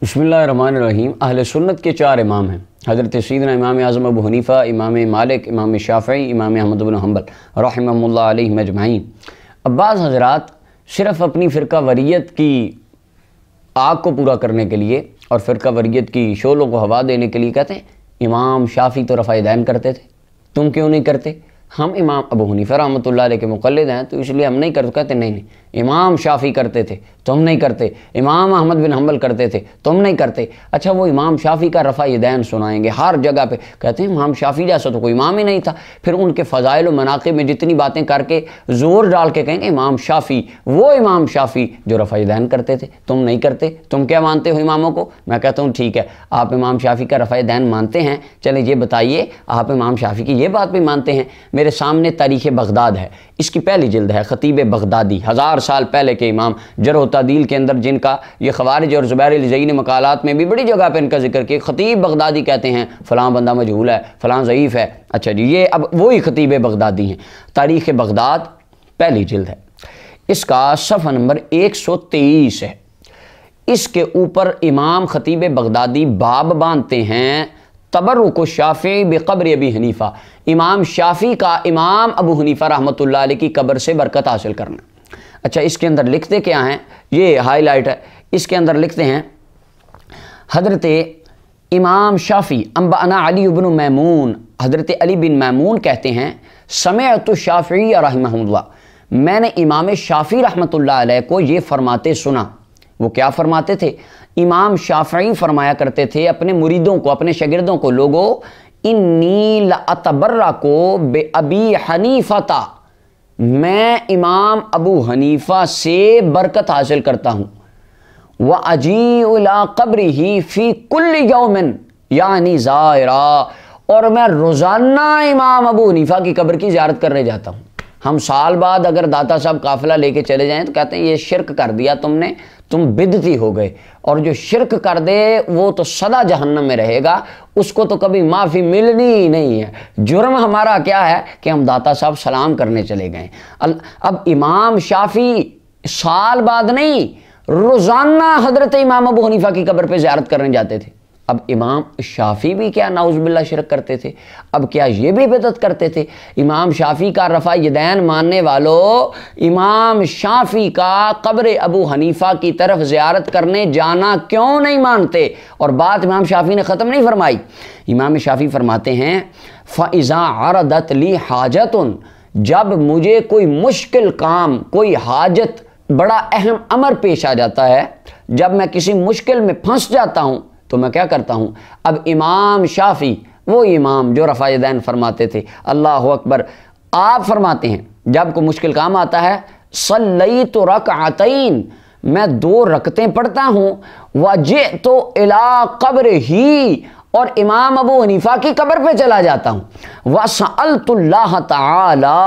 बिस्मिल्लाहिर्रहमानिर्रहीम। अहले सुन्नत के चार इमाम हैं, हज़रत सैयदना इमाम आज़म अबू हनीफ़ा, इमाम मालिक, इमाम शाफ़ई, इमाम अहमद बिन हम्बल रहमतुल्लाह अलैहिम अजमईन। अब बाज़ हज़रात सिर्फ़ अपनी फ़िरका वरीयत की आग को पूरा करने के लिए और फ़िरका वरीयत की शोलों को हवा देने के लिए कहते हैं इमाम शाफ़ी तो रफ़ा यदैन करते थे, तुम क्यों नहीं करते? हम इमाम अबू हनीफ़ा रहमतुल्लाह अलैह के मुक़ल्लिद हैं तो इसलिए हम नहीं करते। कहते नहीं, इमाम शाफ़ी करते थे, तुम नहीं करते। इमाम अहमद बिन हम्बल करते थे, तुम नहीं करते। अच्छा, वो इमाम शाफ़ी का रफ़ा यदैन सुनाएंगे हर जगह पे। कहते हैं इमाम शाफ़ी जैसा तो कोई इमाम ही नहीं था। फिर उनके फ़ज़ाइल व मनाक़िब में जितनी बातें करके ज़ोर डाल के कहेंगे इमाम शाफ़ी, वो इमाम शाफ़ी जो रफ़ा यदैन करते थे, तुम नहीं करते। तुम क्या मानते हो इमामों को? मैं कहता हूँ ठीक है, आप इमाम शाफ़ी का रफ़ा यदैन मानते हैं, चलें ये बताइए आप इमाम शाफ़ी की ये बात भी मानते हैं? मेरे सामने तारीख़ बगदाद है, इसकी पहली जिल्द है। ख़तीब बगदादी 1000 साल पहले के इमाम, जरह व तादील के अंदर जिनका ये ख़वारिज और ज़ुबैर अल-ज़ई ने मकालात में भी बड़ी जगह पर इनका जिक्र किया। ख़तीब बगदादी कहते हैं फ़लाँ बंदा मजहूल है, फ़लाँ ज़ईफ़ है। अच्छा जी, ये अब वही ख़तीब बगदादी हैं। तारीख़ बगदाद पहली जिल्द है, इसका सफ़ा नंबर 123 है। इसके ऊपर इमाम ख़तीब बगदादी बाब बांधते हैं तबर्रुक शाफ़ी बिक़ब्र अबी हनीफ़ा, इमाम शाफ़ी का इमाम अबू हनीफ़ा रहमतुल्लाह अलैह की कब्र से बरकत हासिल करना। अच्छा, इसके अंदर लिखते क्या हैं, ये हाईलाइट है। इसके अंदर लिखते हैं हज़रत इमाम शाफ़ी अंबअना अली बिन मैमून, हज़रत अली बिन मैमून कहते हैं समिअतु शाफ़ी रहमहुल्लाह, मैंने इमाम शाफ़ी रहमतुल्लाह अलैह को ये फरमाते सुना। वो क्या फरमाते थे? इमाम शाफ़ई फरमाया करते थे अपने मुरीदों को, अपने शागिर्दों को, लोगों इन्नी लअतबर्रा को बे अबी हनीफ़ता, मैं इमाम अबू हनीफ़ा से बरकत हासिल करता हूँ। व अजीउ इला क़ब्रिही फ़ी कुल्लि यौमिन यानी ज़ायरा, और मैं रोज़ाना इमाम अबू हनीफ़ा की कब्र की ज़ियारत करने जाता हूँ। हम साल बाद अगर दाता साहब काफ़िला लेके चले जाएं तो कहते हैं ये शिरक कर दिया तुमने, तुम बिदती हो गए। और जो शिरक कर दे वो तो सदा जहन्नम में रहेगा, उसको तो कभी माफ़ी मिलनी ही नहीं है। जुर्म हमारा क्या है कि हम दाता साहब सलाम करने चले गए। अब इमाम शाफ़ी साल बाद नहीं, रोज़ाना हज़रत इमाम अबू हनीफ़ा की कब्र पे ज़ियारत करने जाते थे। अब इमाम शाफ़ी भी क्या नाउज़ुबिल्लाह शिरक करते थे? अब क्या ये भी बिदअत करते थे? इमाम शाफ़ी का रफ़ा यदैन मानने वालों, इमाम शाफ़ी का कब्र अबू हनीफ़ा की तरफ ज़ियारत करने जाना क्यों नहीं मानते? और बात इमाम शाफ़ी ने ख़त्म नहीं फरमाई। इमाम शाफ़ी फरमाते हैं फ़इज़ा अरदत ली हाजतुन, जब मुझे कोई मुश्किल काम, कोई हाजत, बड़ा अहम अमर पेश आ जाता है, जब मैं किसी मुश्किल में फंस जाता हूँ तो मैं क्या करता हूँ? अब इमाम शाफ़ी वो इमाम जो रफ़ा यदैन फरमाते थे, अल्लाह अकबर, आप फरमाते हैं जब कोई मुश्किल काम आता है सल्लैतु रकअतैन, मैं 2 रकतें पढ़ता हूँ। वजिअतु इला क़ब्रिही, और इमाम अबू हनीफ़ा की कब्र पे चला जाता हूँ। वसअलतुल्लाह तआला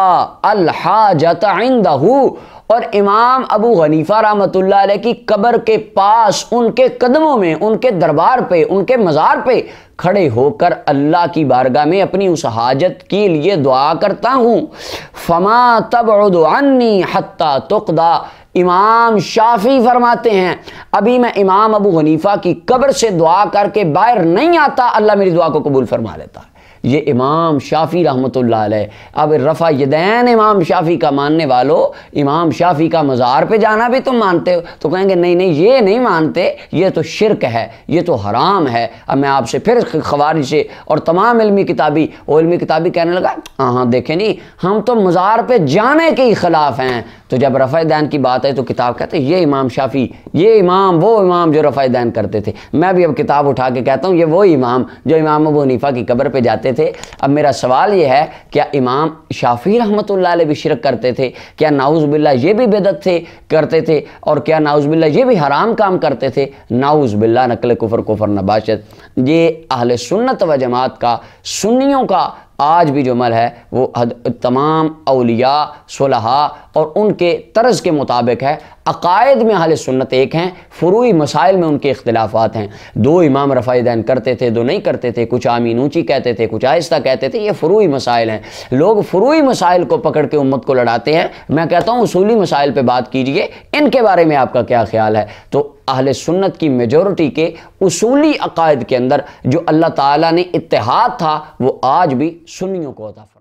अल हाजत इंदहू, और इमाम अबू हनीफ़ा रहमतुल्लाह अलैह की कब्र के पास, उनके कदमों में, उनके दरबार पे, उनके मज़ार पे खड़े होकर अल्लाह की बारगाह में अपनी उस हाजत के लिए दुआ करता हूँ। फमा तबउदु अन्नी हत्ता तुक़दा, इमाम शाफ़ी फरमाते हैं अभी मैं इमाम अबू हनीफ़ा की कब्र से दुआ करके बाहर नहीं आता, अल्लाह मेरी दुआ को कबूल फरमा लेता है। ये इमाम शाफ़ी रहमतुल्लाह अलैह। अब रफ़ा यदैन इमाम शाफ़ी का मानने वालों, इमाम शाफ़ी का मज़ार पे जाना भी तुम मानते हो तो कहेंगे नहीं नहीं ये नहीं मानते, ये तो शिरक है, ये तो हराम है। अब मैं आपसे फिर ख़वारिज से और तमाम इल्मी किताबी कहने लगा हाँ देखें नहीं, हम तो मज़ार पे जाने के ही ख़िलाफ़ हैं। तो जब रफ़ा यदैन की बात है तो किताब कहते हैं ये इमाम शाफ़ी, ये इमाम वो इमाम जो रफ़ा यदैन करते थे। मैं भी अब किताब उठा के कहता हूँ ये वो इमाम जो इमाम अबू हनीफ़ा की कब्र पे जाते थे। अब मेरा सवाल ये है, क्या इमाम शाफ़ी रहमतुल्लाह अलैह भी शिरक करते थे? क्या नाउज़ुबिल्लाह ये भी बिदअत करते थे? और क्या नाउज़ुबिल्लाह ये भी हराम काम करते थे? नाउज़ुबिल्लाह, नकल कुफ़र नबाशत। ये अहले सुन्नत व जमात का, सुन्नियों का आज भी जो अमल है वो तमाम औलिया, सुलहा और उनके तर्ज़ के मुताबिक है। अक़ायद में अहले सुन्नत एक हैं, फ़ुरूई मसाइल में उनके इख्तिलाफ़ात हैं। 2 इमाम रफ़ा यदैन करते थे, 2 नहीं करते थे, कुछ आमीन ऊँची कहते थे, कुछ आहिस्ता कहते थे। ये फ़ुरूई मसाइल हैं। लोग फ़ुरूई मसाइल को पकड़ के उम्मत को लड़ाते हैं। मैं कहता हूँ उसूली मसाइल पर बात कीजिए, इनके बारे में आपका क्या ख्याल है? तो अहले सुन्नत की मेजॉरिटी के उसूली अकायद के अंदर जो अल्लाह ताला ने इत्तेहाद था वो आज भी सुन्नियों को अता फरमा।